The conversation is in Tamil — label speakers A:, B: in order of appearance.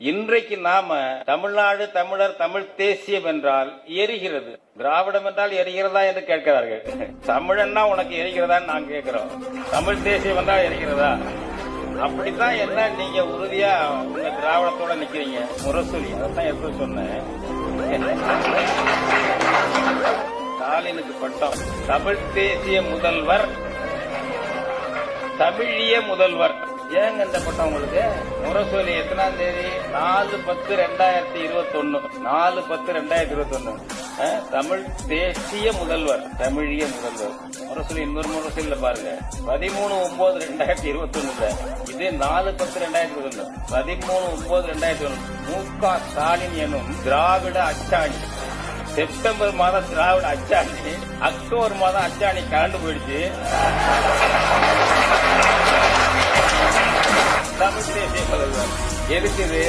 A: இன்றைக்கு நாம தமிழ்நாடு தமிழர் தமிழ் தேசியம் என்றால் எரிகிறது, திராவிடம் என்றால் எரிகிறதா என்று கேட்கிறார்கள். தமிழன்னா உனக்கு எரிகிறதான்னு நாங்க கேட்கிறோம், தமிழ் தேசியம் என்றால் எரிகிறதா? அப்படித்தான் என்ன நீங்க உறுதியா உங்க திராவிடத்தோட நிக்கிறீங்க. முரசொலி அதான் எப்படி சொன்னேன். ஸ்டாலினுக்கு பட்டம் தமிழ் தேசிய முதல்வர், தமிழிய முதல்வர். ஏங்க இந்த பட்டம் உங்களுக்கு? முரசொலி எத்தனாம் தேதி? 4/10/2021. 4/10/2021. தமிழ் தேசிய முதல்வர், தமிழிய முதல்வர். முரசொலி இன்னொரு முரசொலியில பாருங்க, 13/9/2021. இது 4/10/2021. 13/9/2021. மு.க. ஸ்டாலின் எனும் திராவிட அச்சாணி. செப்டம்பர் மாதம் திராவிட அச்சாணி, அக்டோபர் மாதம் அச்சாணி கலந்து போயிடுச்சு. தமிழ் தேசிய முதல்வர் எதுக்குது?